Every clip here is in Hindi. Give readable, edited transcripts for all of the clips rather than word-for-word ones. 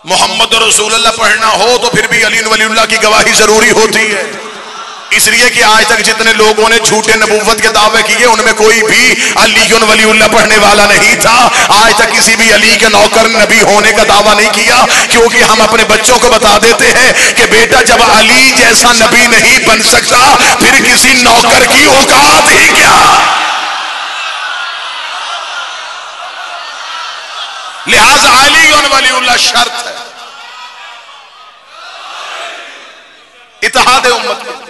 मोहम्मद रसूलुल्लाह पढ़ना हो तो फिर भी अली वलीउल्लाह की गवाही जरूरी होती है। इसलिए कि आज तक जितने लोगों ने झूठे नबूवत के दावे किए उनमें कोई भी अली वलीउल्लाह पढ़ने वाला नहीं था। आज तक किसी भी अली के नौकर नबी होने का दावा नहीं किया, क्योंकि हम अपने बच्चों को बता देते हैं कि बेटा जब अली जैसा नबी नहीं बन सकता फिर किसी नौकर की औकात ही क्या। लिहाजा अली वलीउल्लाह शर्त है इत्तेहाद उम्मत में।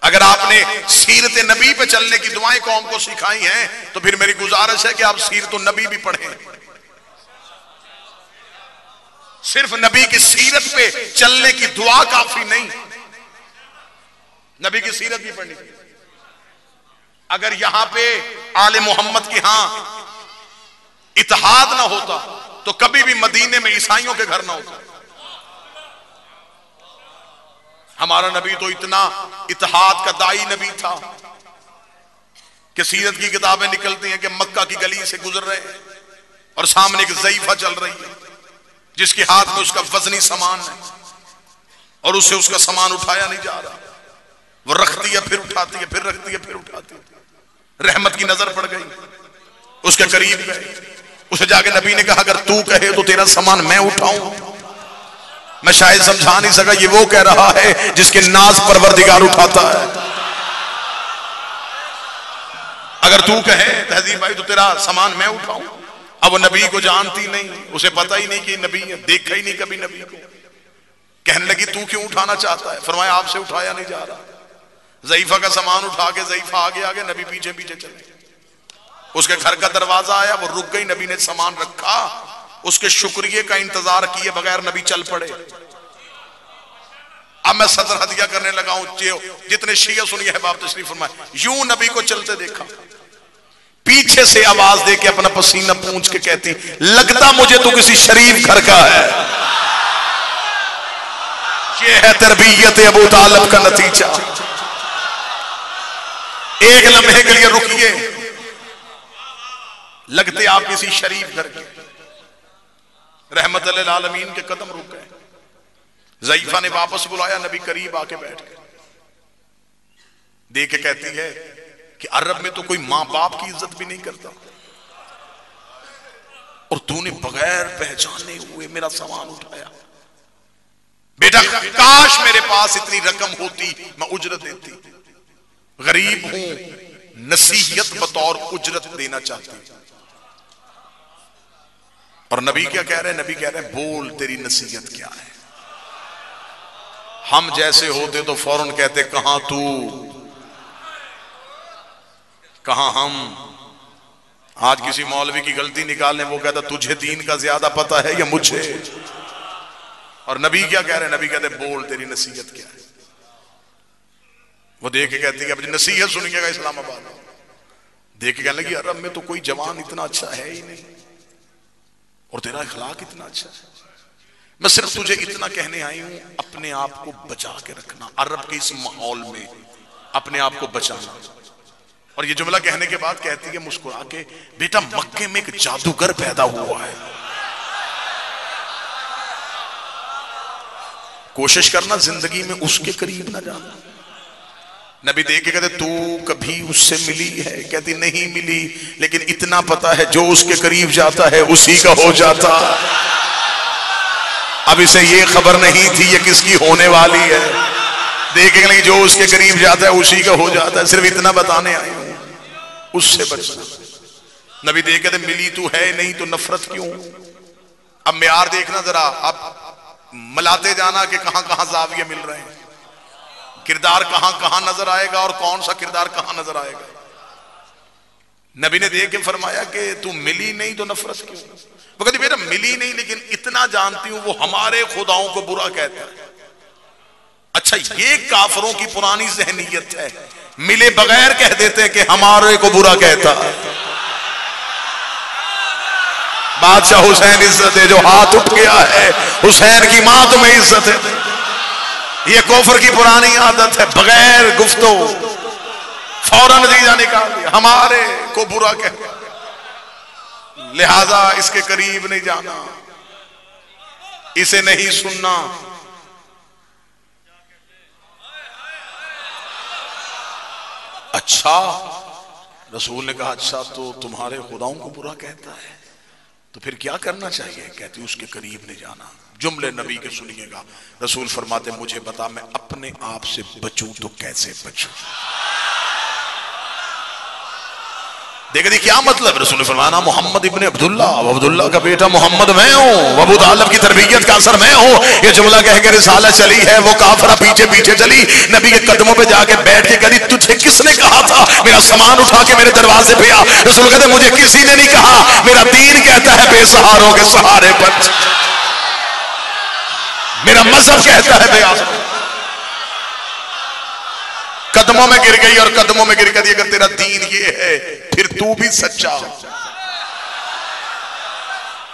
अगर आपने सीरत नबी पे चलने की दुआएं कौम को सिखाई हैं तो फिर मेरी गुजारिश है कि आप सीरत नबी भी पढ़ें। सिर्फ नबी की सीरत पे चलने की दुआ काफी नहीं, नबी की सीरत भी पढ़नी। अगर यहां पे आले मोहम्मद के यहां इत्तेहाद ना होता तो कभी भी मदीने में ईसाइयों के घर ना होता। हमारा नबी तो इतना इत्तेहाद का दाई नबी था कि सीरत की किताबें निकलती हैं कि मक्का की गली से गुजर रहे हैं और सामने एक ज़ईफा चल रही है जिसके हाथ में उसका वजनी सामान है और उससे उसका सामान उठाया नहीं जा रहा। वो रखती है फिर उठाती है, फिर रखती है फिर उठाती है। रहमत की नजर पड़ गई, उसके करीब गए, उसे जाके नबी ने कहा अगर तू कहे तो तेरा सामान मैं उठाऊं। मैं शायद समझा नहीं सका, ये वो कह रहा है जिसके नाज परवरदिगार उठाता है। अगर तू कहे तहजीब भाई तो तेरा सामान मैं उठाऊं। अब वो नबी को जानती नहीं, उसे पता ही नहीं कि नबी है, देखा ही नहीं कभी नबी को। कहने लगी तू क्यों उठाना चाहता है? फरमाया आपसे उठाया नहीं जा रहा। ज़ईफा का सामान उठा के ज़ईफा आगे आगे, नबी पीछे पीछे चले। उसके घर का दरवाजा आया, वो रुक गई, नबी ने सामान रखा, उसके शुक्रिये का इंतजार किए बगैर नबी चल पड़े। अब मैं सदर हदिया करने लगा हूं, जितने शिया सुनिए है बाप तशरीफ फरमाए, यूं नबी को चलते देखा, पीछे से आवाज दे के अपना पसीना पूंछ के कहती लगता मुझे तो किसी शरीफ घर का है। ये है तरबियत अबू तालिब का नतीजा। एक लम्हे के लिए रुकिए, लगते आप किसी शरीफ घर के। रहमत लिल आलमीन के कदम रुक गए। ज़ईफा ने वापस बुलाया, नबी करीब आके बैठ गए। देख के कहती है कि अरब में तो कोई मां बाप की इज्जत भी नहीं करता और तूने बगैर पहचाने हुए मेरा सामान उठाया। बेटा काश मेरे पास इतनी रकम होती, मैं उजरत देती। गरीब हूं, नसीहत बतौर उजरत देना चाहती। और नबी क्या कह रहे हैं? नबी कह रहे हैं बोल तेरी नसीहत क्या है। हम जैसे होते तो फौरन कहते कहां तू कहां हम। आज किसी मौलवी की गलती निकालने वो कहता तुझे दीन का ज्यादा पता है या मुझे। और नबी क्या कह रहे हैं? नबी कहते बोल तेरी नसीहत क्या है। वो देख के कहती है अब नसीहत सुनिएगा इस्लामाबाद। देख के कहने लगी अरब में तो कोई जवान इतना अच्छा है ही नहीं और तेरा अखलाक इतना अच्छा है। मैं सिर्फ तुझे इतना कहने आई हूं, अपने आप को बचा के रखना, अरब के इस माहौल में अपने आप को बचाना। और ये जुमला कहने के बाद कहती है मुस्कुरा के बेटा मक्के में एक जादूगर पैदा हुआ है, कोशिश करना जिंदगी में उसके करीब ना जाना। नबी देख के कहते तू कभी उससे मिली है? कहती नहीं मिली, लेकिन इतना पता है जो उसके करीब जाता है उसी का हो जाता। अब इसे ये खबर नहीं थी ये किसकी होने वाली है। देख के लगी जो उसके करीब जाता है उसी का हो जाता है। सिर्फ इतना बताने आई हूं, उससे बचना। नबी देख कहते मिली तू है नहीं तो नफरत क्यों। अब म्यार देखना जरा, अब मिलाते जाना कि कहां कहां जाविये मिल रहे हैं, किरदार कहां कहां नजर आएगा और कौन सा किरदार कहां नजर आएगा। नबी ने देख के फरमाया कि तू मिली नहीं तो नफरत क्यों। वो कहती बेटा मिली नहीं, लेकिन इतना जानती हूं वो हमारे खुदाओं को बुरा कहता है। अच्छा ये काफरों की पुरानी जहनीयत है, मिले बगैर कह देते हैं कि हमारे को बुरा कहता है। बादशाह हुसैन इज्जत है, जो हाथ उठ गया है हुसैन की मां तुम्हें इज्जत है। ये कोफर की पुरानी आदत है, बगैर गुफ्तो फौरन नतीजा निकाल दिया, हमारे को बुरा कह। लिहाजा इसके करीब नहीं जाना, इसे नहीं सुनना। अच्छा, रसूल ने कहा अच्छा तो तुम्हारे खुदाओं को बुरा कहता है, तो फिर क्या करना चाहिए? कहती उसके करीब नहीं जाना। जुमले नबी के सुनिएगा। रसूल फरमाते मुझे बता मैं अपने आप से बचूं तो कैसे बचूं? देखिए क्या मतलब? रसूल फरमाना मोहम्मद इब्ने अब्दुल्ला, अब्दुल्ला का बेटा मोहम्मद मैं हूँ, अबू तालिब की तरबियत का असर मैं हूँ। ये जुमला कह के रिसाला चली है, वो काफरा पीछे पीछे चली, नबी के कदमों पे जाके बैठ के कही तुझे किसने कहा था मेरा सामान उठा के मेरे दरवाजे पे आ? रसूल कहते मुझे किसी ने नहीं कहा, मेरा दीन कहता है बेसहारों के सहारे बच, मेरा मजहब कहता है बेआसरों। कदमों में गिर गई और कदमों में गिर गई। अगर तेरा दीन ये है फिर तू भी सच्चा,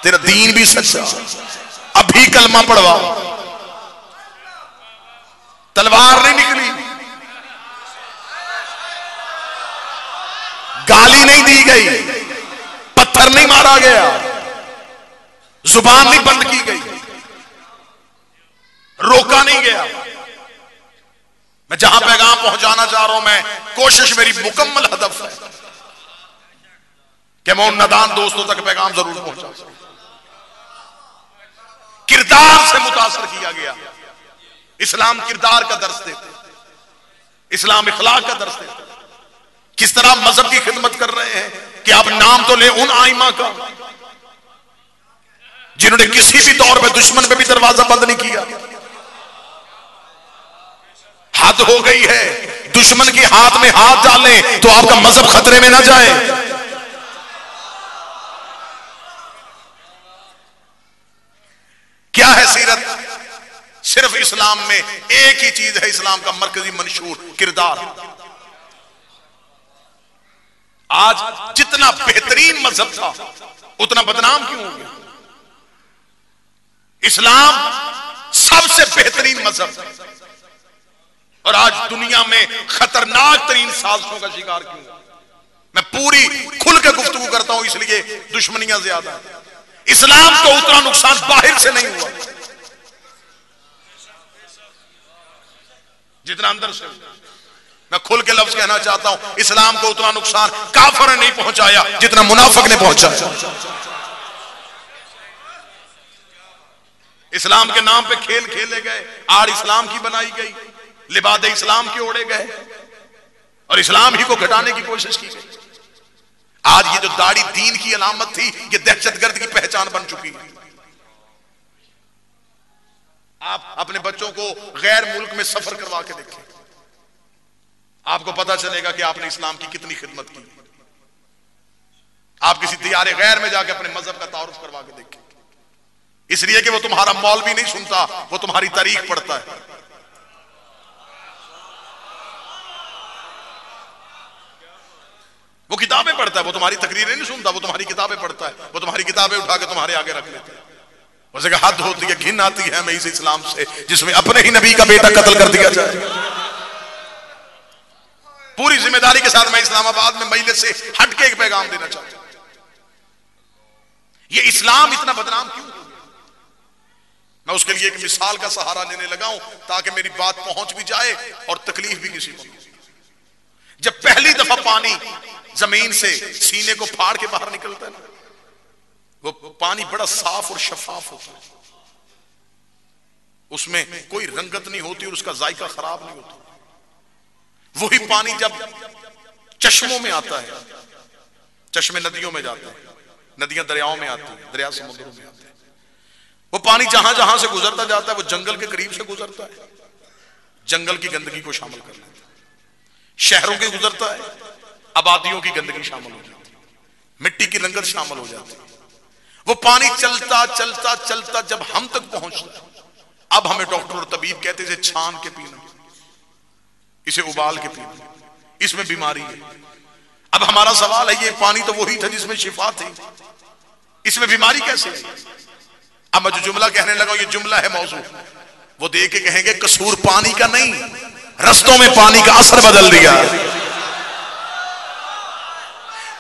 तेरा दीन भी सच्चा। अभी कलमा पढ़वा, तलवार नहीं निकली, गाली नहीं दी गई, पत्थर नहीं मारा गया, जुबान नहीं बंद की गई, रोका नहीं गया। मैं जहां पैगाम पहुंचाना चाह रहा हूं, मैं कोशिश मेरी मुकम्मल हदफ है कि मैं उन नादान दोस्तों तक पैगाम जरूर पहुंचा सकूं। किरदार से मुतासर किया गया। इस्लाम किरदार का दर्स देते, इस्लाम इखलाक का दर्स देते। किस तरह मजहब की खिदमत कर रहे हैं कि आप नाम तो ले उन आइमा का जिन्होंने किसी भी दौर में दुश्मन पे भी दरवाजा बंद नहीं किया। हद हो गई है, दुश्मन के हाथ में हाथ डालें तो आपका मजहब खतरे में ना जाए। क्या है सीरत? सिर्फ इस्लाम में एक ही चीज है, इस्लाम का मरकजी मंशूर किरदार। आज जितना बेहतरीन मजहब था उतना बदनाम क्यों हो गया? इस्लाम सबसे बेहतरीन मजहब और आज दुनिया में खतरनाक तरीन साजिशों का शिकार क्यों? मैं पूरी खुल के गुफ्तगू करता हूं इसलिए दुश्मनियां ज्यादा है। इस्लाम को उतना नुकसान बाहर से नहीं हुआ जितना अंदर से हुआ। मैं खुल के लफ्ज कहना चाहता हूं, इस्लाम को उतना नुकसान काफिर ने नहीं पहुंचाया जितना मुनाफिक ने पहुंचाया। इस्लाम के नाम पे खेल खेले गए, आड़ इस्लाम की बनाई गई, लिबादे इस्लाम के ओढ़े गए और इस्लाम ही को घटाने की कोशिश की गई। आज ये जो दाढ़ी दीन की अलामत थी, ये दहशतगर्द की पहचान बन चुकी है। आप अपने बच्चों को गैर मुल्क में सफर करवा के देखें, आपको पता चलेगा कि आपने इस्लाम की कितनी खिदमत की। आप किसी दियारे गैर में जाके अपने मजहब का तारुफ करवा के देखें, इसलिए कि वो तुम्हारा मौलवी नहीं सुनता, वो तुम्हारी तारीख पढ़ता है। वो किताबें पढ़ता है, वो तुम्हारी तकरीरें नहीं सुनता, वो तुम्हारी किताबें पढ़ता है। वो तुम्हारी किताबें उठा के तुम्हारे आगे रख लेता है। वैसे कि हद होती है, घिन आती है हमें इस इस्लाम से जिसमें अपने ही नबी का बेटा कत्ल कर दिया जाए। पूरी जिम्मेदारी के साथ मैं इस्लामाबाद में मजलिस से हटके एक पैगाम देना चाहता हूं, ये इस्लाम इतना बदनाम क्यों? मैं उसके लिए एक मिसाल का सहारा लेने लगा हूं ताकि मेरी बात पहुंच भी जाए और तकलीफ भी किसी को। जब पहली दफा पानी जमीन से सीने को फाड़ के बाहर निकलता है ना, वो पानी बड़ा साफ और शफाफ होता है, उसमें कोई रंगत नहीं होती और उसका जायका खराब नहीं होता। वही पानी जब चश्मों में आता है, चश्मे नदियों में जाते हैं, नदियां दरियाओं में आती हैं, दरिया समुद्रों में आते हैं, वो पानी जहां जहां से गुजरता जाता है वो जंगल के करीब से गुजरता है, जंगल की गंदगी को शामिल कर लेता है। शहरों के गुजरता है, आबादियों की गंदगी शामिल हो जाती है, मिट्टी की रंगत शामिल हो जाती है। वो पानी चलता चलता चलता जब हम तक पहुंचता है, अब हमें डॉक्टर और तबीब कहते हैं इसे छान के पीना, इसे उबाल के पीना, इसमें बीमारी है। अब हमारा सवाल है, ये पानी तो वही था जिसमें शिफा थी, इसमें बीमारी कैसे है? अब मैं जो जुमला कहने लगा ये जुमला है मौजू, वो देख के कहेंगे कसूर पानी का नहीं, रस्तों में पानी का असर बदल दिया।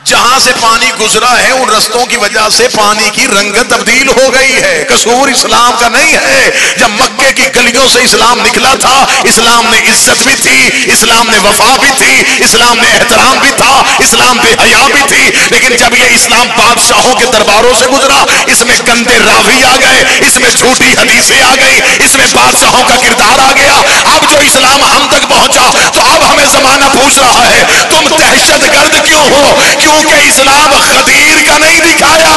जहां से पानी गुजरा है उन रस्तों की वजह से पानी की रंगत तब्दील हो गई है। कसूर इस्लाम का नहीं है। जब मक्के की गलियों से इस्लाम निकला था, इस्लाम ने इज्जत भी थी, इस्लाम ने वफा भी थी, इस्लाम ने एहतराम भी था, इस्लाम पे हया भी थी। लेकिन जब ये इस्लाम बादशाहों के दरबारों से गुजरा, इसमें गंदे रावी आ गए, इसमें झूठी हदीसें आ गई, इसमें बादशाहों का किरदार आ गया। अब जो इस्लाम हम तक पहुंचा तो अब हमें जमाना पूछ रहा है तुम दहशतगर्द क्यों हो? क्योंकि इस्लाम गदीर का नहीं दिखाया,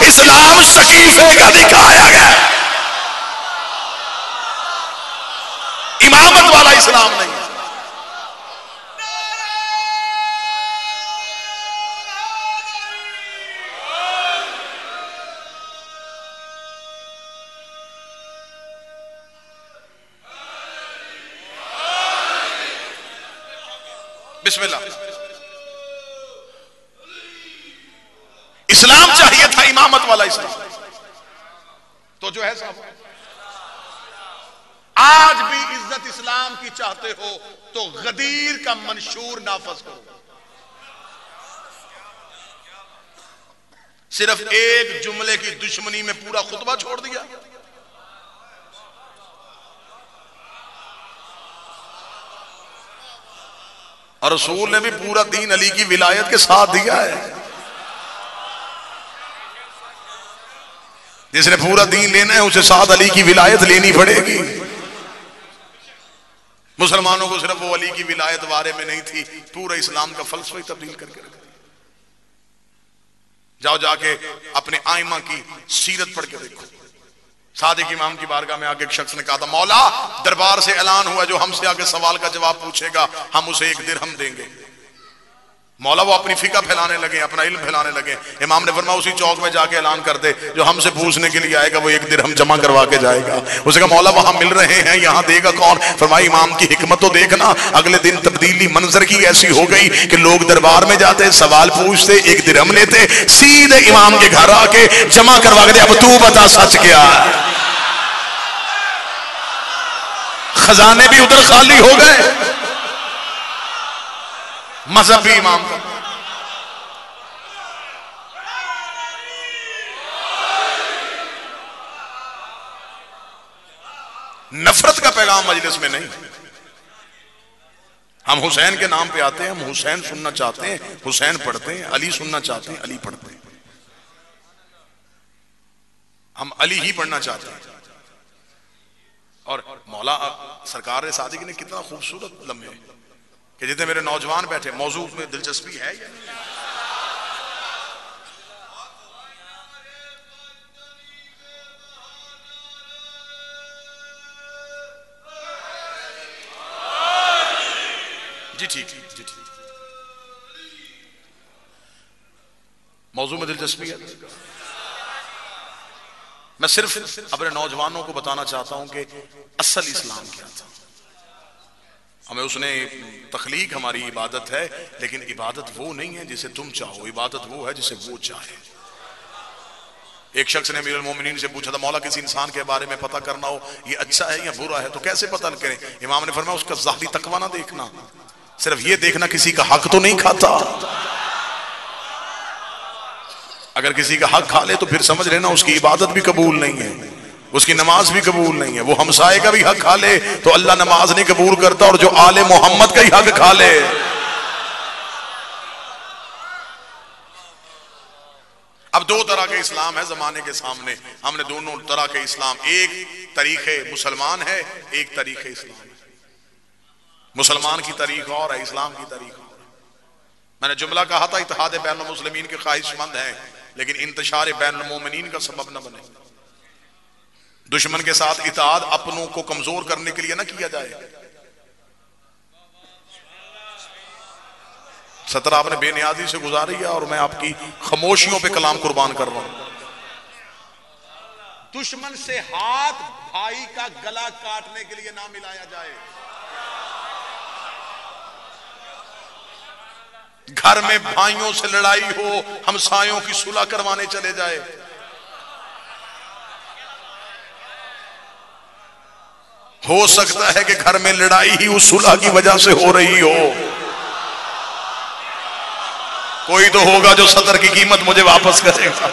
इस्लाम शकीफे का दिखाया गया। इमामत वाला इस्लाम नहीं। बिस्मिल्लाह। इस्लाम चाहिए था इमामत वाला इस्लाम, तो जो है साहब आज भी इज्जत इस्लाम की चाहते हो तो गदीर का मंशूर नाफज करो। सिर्फ एक जुमले की दुश्मनी में पूरा खुतबा छोड़ दिया। और रसूल ने भी पूरा दीन अली की विलायत के साथ दिया है। जिसने पूरा दीन लेना है उसे साथ अली की विलायत लेनी पड़ेगी। मुसलमानों को सिर्फ वो अली की विलायत बारे में नहीं थी, पूरा इस्लाम का फलसफा ही तब्दील करके रखा। जाओ जाके अपने आइमा की सीरत पढ़ के देखो। सादिक इमाम की बारगाह में आगे एक शख्स ने कहा था, मौला दरबार से ऐलान हुआ जो हमसे आगे सवाल का जवाब पूछेगा हम उसे 1 दिरहम देंगे। मौला वो अपनी फिका फैलाने लगे, अपना इल्म फैलाने लगे। इमाम ने फरमाया उसी चौक में जाके ऐलान कर दे जो हमसे पूछने के लिए आएगा वो 1 दिरहम जमा करवा के जाएगा। उसने कहा मौला वहां मिल रहे हैं, यहाँ देगा कौन? फरमाया इमाम की हिकमत तो देखना। अगले दिन तब्दीली मंजर की ऐसी हो गई कि लोग दरबार में जाते, सवाल पूछते, 1 दिरहम लेते, सीधे इमाम के घर आके जमा करवा के दे। अब तू बता सच क्या? खजाने भी उधर खाली हो गए, मजहब भी इमाम का। नफरत का पैगाम मजलिस में नहीं। हम हुसैन के नाम पे आते हैं, हम हुसैन सुनना चाहते हैं, हुसैन पढ़ते हैं, अली सुनना चाहते हैं, अली पढ़ते हैं। हम अली ही पढ़ना चाहते हैं। और मौला सरकार सादिक ने कितना खूबसूरत लम्हे कि जितने मेरे नौजवान बैठे, मौजू में दिलचस्पी है या नहीं? जी ठीक, जी ठीक, मौजू में दिलचस्पी है। मैं सिर्फ अपने नौजवानों को बताना चाहता हूं कि असल इस्लाम क्या था। हमें उसने तख्लीक हमारी इबादत है, लेकिन इबादत वो नहीं है जिसे तुम चाहो, इबादत वो है जिसे वो चाहे। एक शख्स ने अमीरुल मोमिनीन से पूछा था, मौला किसी इंसान के बारे में पता करना हो ये अच्छा है या बुरा है तो कैसे पता करें? इमाम ने फरमाया उसका ज़ाहिरी तकवा ना देखना, सिर्फ ये देखना किसी का हक तो नहीं खाता। अगर किसी का हक खा ले तो फिर समझ लेना उसकी इबादत भी कबूल नहीं है, उसकी नमाज भी कबूल नहीं है। वो हमसाए का भी हक खा ले तो अल्लाह नमाज नहीं कबूल करता, और जो आले मोहम्मद का ही हक खा ले। अब 2 तरह के इस्लाम है जमाने के सामने। हमने दोनों तरह के इस्लाम, एक तरीके मुसलमान है, एक तरीके इस्लाम है। मुसलमान की तारीख और है, इस्लाम की तारीख और। मैंने जुमला कहा था इत्तेहाद बैनुल मुस्लिमीन के ख्वाहिशमंद हैं, लेकिन इंतशार बैनुल मोमिनीन का सबब न बने। दुश्मन के साथ इत्तेहाद अपनों को कमजोर करने के लिए ना किया जाए। 17 आपने बेनियाजी से गुजारी है और मैं आपकी खामोशियों पे कलाम कुर्बान कर रहा हूं। दुश्मन से हाथ भाई का गला काटने के लिए ना मिलाया जाए। घर में भाइयों से लड़ाई हो, हमसायों की सुलह करवाने चले जाए। हो सकता है कि घर में लड़ाई ही उस सुलह की वजह से हो रही हो। कोई तो होगा जो सदर की कीमत मुझे वापस करेगा।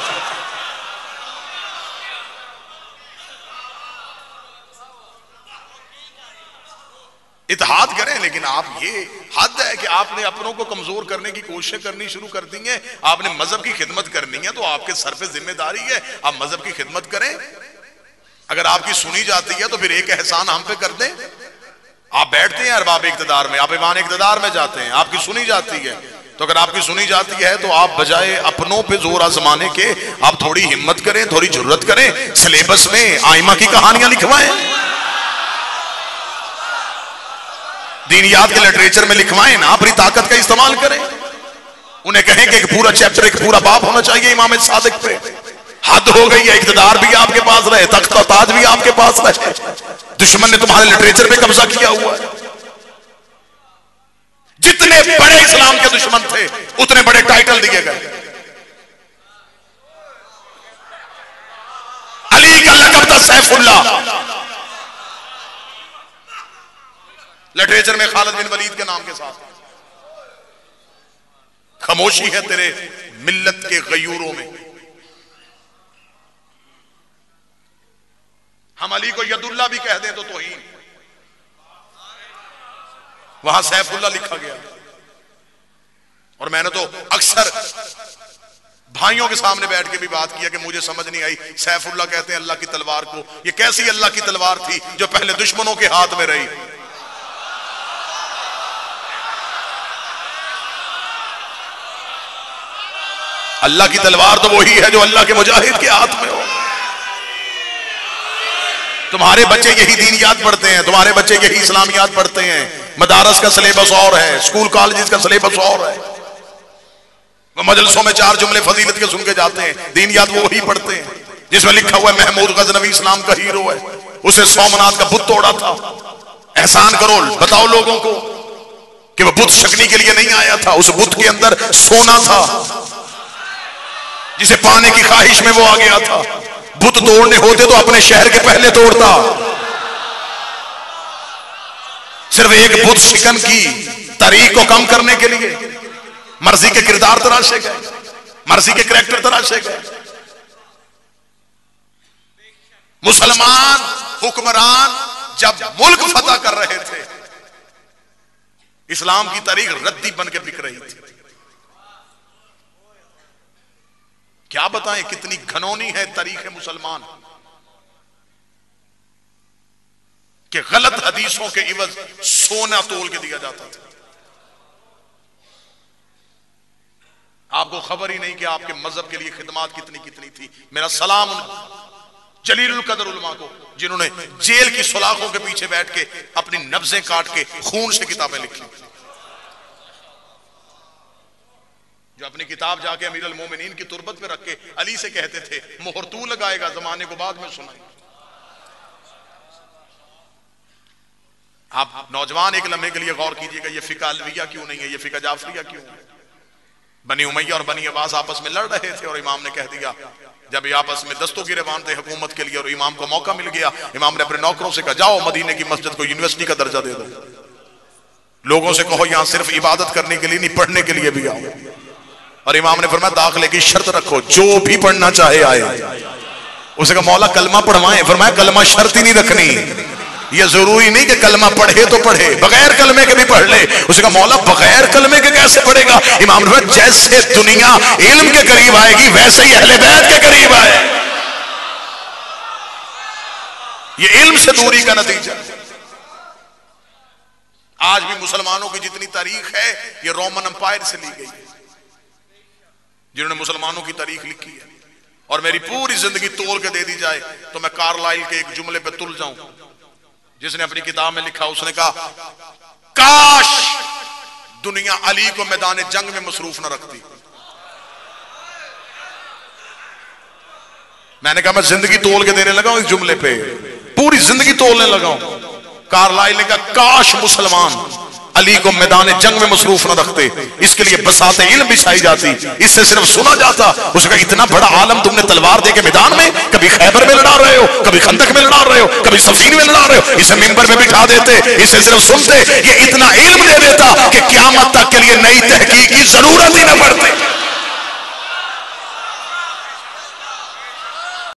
इत्तेहाद करें, लेकिन आप ये हद है कि आपने अपनों को कमजोर करने की कोशिश करनी शुरू कर दी है। आपने मजहब की खिदमत करनी है तो आपके सर पे जिम्मेदारी है, आप मजहब की खिदमत करें। अगर आपकी सुनी जाती है तो फिर एक एहसान हम पे कर दें। आप बैठते हैं अरबाब इक़्तिदार में, आप ईवान इक़्तिदार में जाते हैं, आपकी सुनी जाती है, तो अगर आपकी सुनी जाती है तो आप बजाय अपनों पे जोर आजमाने के आप थोड़ी हिम्मत करें, थोड़ी जुर्रत करें, सिलेबस में आइमा की कहानियां लिखवाएं, दीनियात के लिटरेचर में लिखवाएं ना, अपनी ताकत का इस्तेमाल करें। उन्हें कहें कि एक पूरा चैप्टर, एक पूरा बाप होना चाहिए इमाम सादिक पे। हद हो गई है, इक़्तिदार भी आपके पास रहे, तख्त और ताज भी आपके पास रहे, दुश्मन ने तुम्हारे लिटरेचर पे कब्जा किया हुआ है। जितने बड़े इस्लाम के दुश्मन थे उतने बड़े टाइटल दिए गए। अली का लक़ब था सैफुल्लाह, लिटरेचर में खालिद बिन वलीद के नाम के साथ। खामोशी है तेरे मिल्लत के गयूरों में। हम अली को यदुल्ला भी कह दें तो तौहीन, वहां सैफुल्लाह लिखा गया। और मैंने तो अक्सर भाइयों के सामने बैठ के भी बात किया कि मुझे समझ नहीं आई, सैफुल्लाह कहते हैं अल्लाह की तलवार को, ये कैसी अल्लाह की तलवार थी जो पहले दुश्मनों के हाथ में रही। अल्लाह की तलवार तो वही है जो अल्लाह के मुजाहिद के हाथ में हो। तुम्हारे बच्चे यही दीनियात पढ़ते हैं, तुम्हारे बच्चे यही इस्लामियात पढ़ते हैं। मदारस का सिलेबस और है, स्कूल कॉलेज का सिलेबस और है। वो मजलिसों में 4 जुमले फजीलत के सुन के जाते हैं, दीनियात वो ही पढ़ते हैं जिसमें लिखा हुआ है महमूद गजनवी इस्लाम का हीरो है, उसे सोमनाथ का बुत तोड़ा था। एहसान करो, बताओ लोगों को कि वो बुत शक्नी के लिए नहीं आया था, उस बुत के अंदर सोना था जिसे पाने की ख्वाहिश में वो आ गया था। बुत तोड़ने होते तो अपने शहर के पहले तोड़ता। सिर्फ एक बुत शिकन की तारीख को कम करने के लिए मर्जी के किरदार तराशे गए, मर्जी के करैक्टर तराशे गए। मुसलमान हुक्मरान जब मुल्क फतह कर रहे थे, इस्लाम की तारीख रद्दी बन के बिक रही थी। क्या बताएं कितनी घनौनी है तारीख मुसलमान कि गलत हदीसों के इवज सोना तोल के दिया जाता था। आपको खबर ही नहीं कि आपके मजहब के लिए खिदमत कितनी कितनी थी। मेरा सलाम उन जलीलुल कदर उलमा को जिन्होंने जेल की सुलाखों के पीछे बैठ के अपनी नब्जें काट के खून से किताबें लिखी, जो अपनी किताब जाके अमीरुल मोमिनीन की तुरबत पे रख के अली से कहते थे मोहर तू लगाएगा, जमाने को बाद में सुनाएंगे। आप नौजवान एक लम्हे के लिए गौर कीजिएगा, ये फिका अलविया क्यों नहीं है, ये फिका जाफरिया क्यों है। बनी उमैया और बनी अब्बास आपस में लड़ रहे थे और इमाम ने कह दिया, जब ये आपस में दस्तों गिरेबान थे हुकूमत के लिए और इमाम को मौका मिल गया, इमाम ने अपने नौकरों से कहा जाओ मदीने की मस्जिद को यूनिवर्सिटी का दर्जा दे दो, लोगों से कहो यहां सिर्फ इबादत करने के लिए नहीं पढ़ने के लिए भी आओ। और इमाम ने फरमाया दाखिले की शर्त रखो, जो भी पढ़ना चाहे आए। उसे कहा मौला कलमा पढ़वाएं, फरमाया कलमा शर्त ही नहीं रखनी, ये जरूरी नहीं कि कलमा पढ़े तो पढ़े, बगैर कलमे के भी पढ़ ले। उसे कहा मौला बगैर कलमे के कैसे पढ़ेगा। इमाम ने फरमाया जैसे दुनिया इल्म के करीब आएगी वैसे ही अहले बैत के करीब आए। ये इल्म से दूरी का नतीजा। आज भी मुसलमानों की जितनी तारीख है ये रोमन अंपायर से ली गई है, जिन्होंने मुसलमानों की तारीख लिखी है। और मेरी पूरी जिंदगी तोल के दे दी जाए तो मैं कार्लाइल के एक जुमले पे तुल जाऊं, जिसने अपनी किताब में लिखा, उसने कहा काश दुनिया अली को मैदान जंग में मसरूफ न रखती। मैंने कहा मैं जिंदगी तोल के देने लगा हूं इस जुमले पे, पूरी जिंदगी तोलने लगा हूं। कार्लाइल ने कहा काश मुसलमान अली को मैदान जंग में मसरूफ न रखते, इसके लिए बसाते इल्म बिछाई जाती, इससे सिर्फ सुना जाता। उसका इतना बड़ा आलम तुमने तलवार दे के मैदान में, कभी खैबर में लड़ा रहे हो, कभी खंदक में लड़ा रहे हो, कभी सफीन में लड़ा रहे हो, इसे मिंबर में बिठा देते, इसे सिर्फ सुनते, ये इतना इल्म दे देता कि क़यामत तक के लिए नई तहकीक की जरूरत ही न पड़ती।